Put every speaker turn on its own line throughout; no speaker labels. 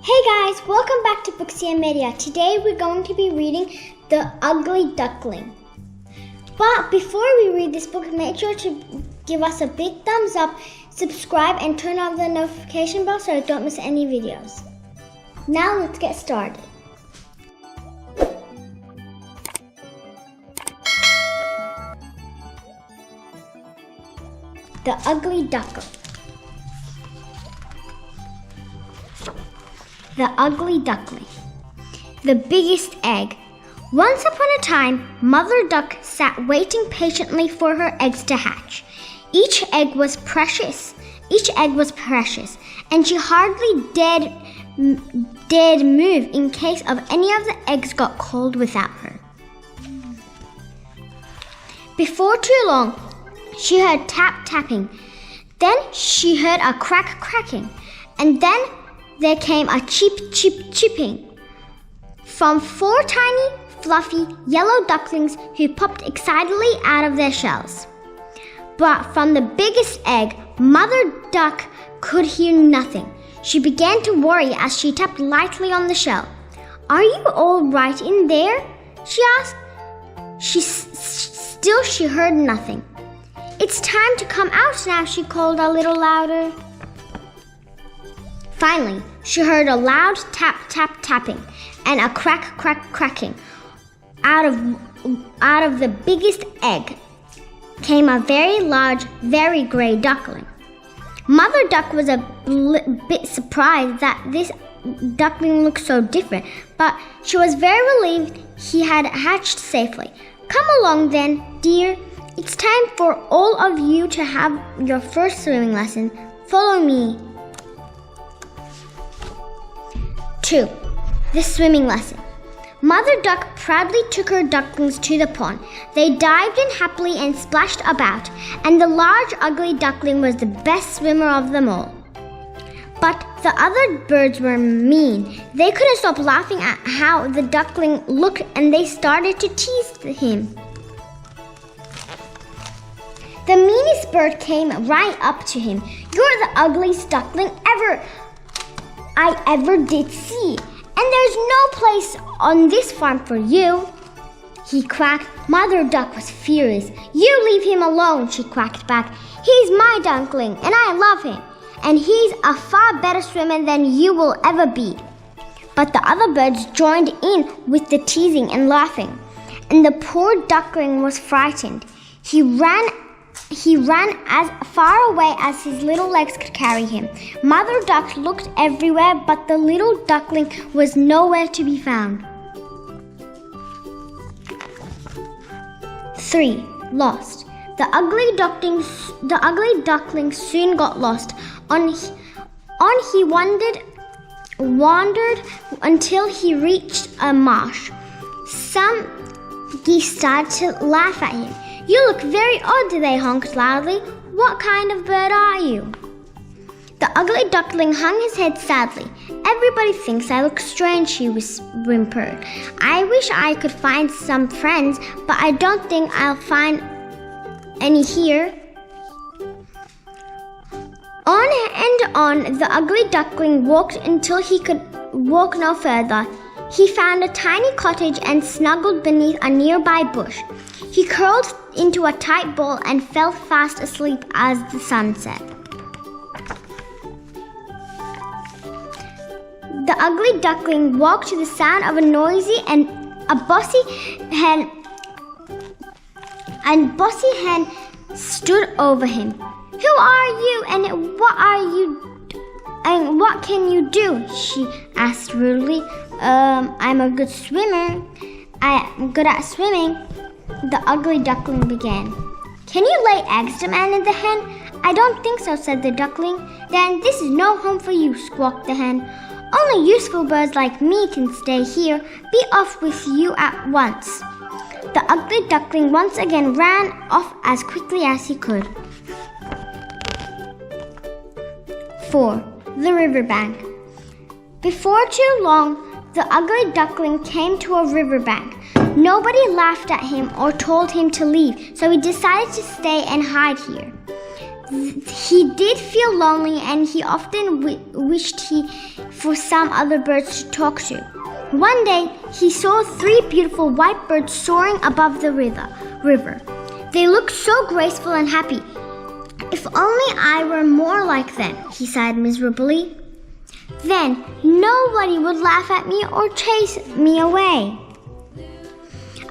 Hey guys, welcome back to Booksy and Media. Today we're going to be reading The Ugly Duckling. But before we read this book, make sure to give us a big thumbs up, subscribe, and turn on the notification bell so you don't miss any videos. Now let's get started. The Ugly Duckling. The Ugly Duckling. The biggest egg. Once upon a time, Mother Duck sat waiting patiently for her eggs to hatch. Each egg was precious, and she hardly dared move in case of any of the eggs got cold without her. Before too long, she heard tap-tapping. Then she heard a crack-cracking, and then there came a chip-chip-chipping from 4 tiny, fluffy, yellow ducklings who popped excitedly out of their shells. But from the biggest egg, Mother Duck could hear nothing. She began to worry as she tapped lightly on the shell. "Are you all right in there?" she asked. Still she heard nothing. "It's time to come out now," she called a little louder. Finally, she heard a loud tap-tap-tapping and a crack-crack-cracking. Out of the biggest egg came a very large, very gray duckling. Mother Duck was a bit surprised that this duckling looked so different, but she was very relieved he had hatched safely. "Come along then, dear. It's time for all of you to have your first swimming lesson. Follow me." 2. The swimming lesson. Mother Duck proudly took her ducklings to the pond. They dived in happily and splashed about, and the large ugly duckling was the best swimmer of them all. But the other birds were mean. They couldn't stop laughing at how the duckling looked, and they started to tease him. The meanest bird came right up to him. "You're the ugliest duckling I ever did see, and there's no place on this farm for you," he quacked. Mother Duck was furious. "You leave him alone," she quacked back. "He's my duckling, and I love him, and he's a far better swimmer than you will ever be." But the other birds joined in with the teasing and laughing, and the poor duckling was frightened. He ran as far away as his little legs could carry him. Mother Duck looked everywhere, but the little duckling was nowhere to be found. 3. Lost. The ugly duckling soon got lost. On he wandered until he reached a marsh. Some geese started to laugh at him. "You look very odd," they honked loudly. "What kind of bird are you?" The ugly duckling hung his head sadly. "Everybody thinks I look strange," he whimpered. "I wish I could find some friends, but I don't think I'll find any here." On and on the ugly duckling walked until he could walk no further. He found a tiny cottage and snuggled beneath a nearby bush. He curled into a tight ball and fell fast asleep as the sun set. The ugly duckling walked to the sound of a noisy and bossy hen stood over him. "Who are you and what can you do?" she asked rudely. I'm a good swimmer. I'm good at swimming," the ugly duckling began. "Can you lay eggs?" demanded the hen. "I don't think so," said the duckling. "Then this is no home for you," squawked the hen. "Only useful birds like me can stay here. Be off with you at once." The ugly duckling once again ran off as quickly as he could. 4. The riverbank. Before too long, the ugly duckling came to a riverbank. Nobody laughed at him or told him to leave, so he decided to stay and hide here. He did feel lonely, and he often wished for some other birds to talk to. One day, he saw 3 beautiful white birds soaring above the river. They looked so graceful and happy. If only I were more like them, he sighed miserably. Then nobody would laugh at me or chase me away.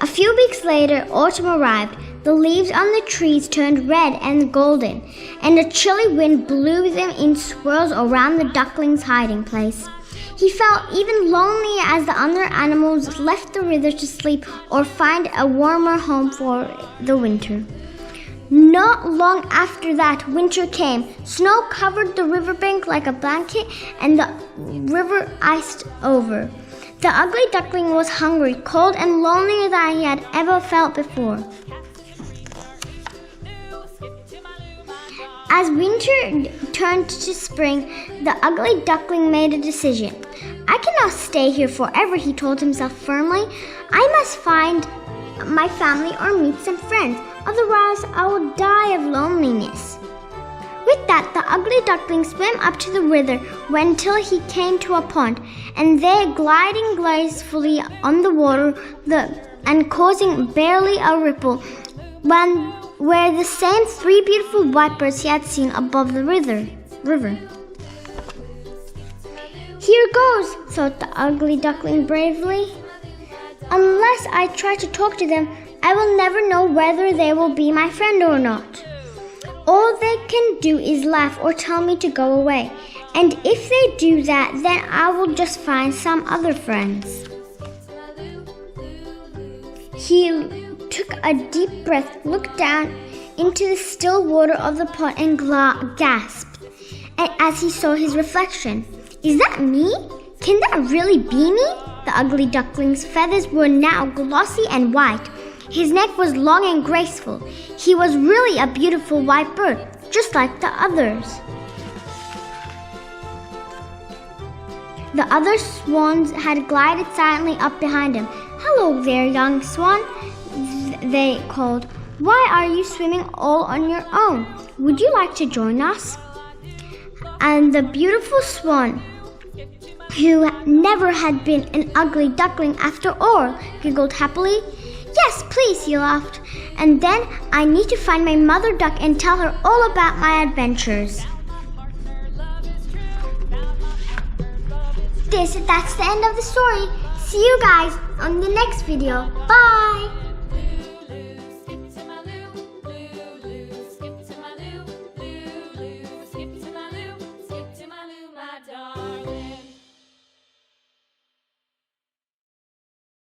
A few weeks later, autumn arrived. The leaves on the trees turned red and golden, and a chilly wind blew them in swirls around the duckling's hiding place. He felt even lonelier as the other animals left the river to sleep or find a warmer home for the winter. Not long after that, winter came. Snow covered the riverbank like a blanket, and the river iced over. The ugly duckling was hungry, cold, and lonelier than he had ever felt before. As winter turned to spring, the ugly duckling made a decision. I cannot stay here forever, he told himself firmly. I must find my family or meet some friends. Otherwise, I will die of loneliness. With that, the ugly duckling swam up to the river until he came to a pond, and there, gliding gracefully on the water and causing barely a ripple, were the same 3 beautiful white birds he had seen above the river. Here goes, thought the ugly duckling bravely. Unless I try to talk to them, I will never know whether they will be my friend or not. All they can do is laugh or tell me to go away. And if they do that, then I will just find some other friends. He took a deep breath, looked down into the still water of the pond and gasped as he saw his reflection. Is that me? Can that really be me? The ugly duckling's feathers were now glossy and white. His neck was long and graceful. He was really a beautiful white bird, just like the others. The other swans had glided silently up behind him. Hello there, young swan, they called. Why are you swimming all on your own? Would you like to join us? And the beautiful swan, who never had been an ugly duckling after all, giggled happily. Yes, please, he laughed. And then I need to find my mother duck and tell her all about my adventures. That's the end of the story. See you guys on the next video. Bye!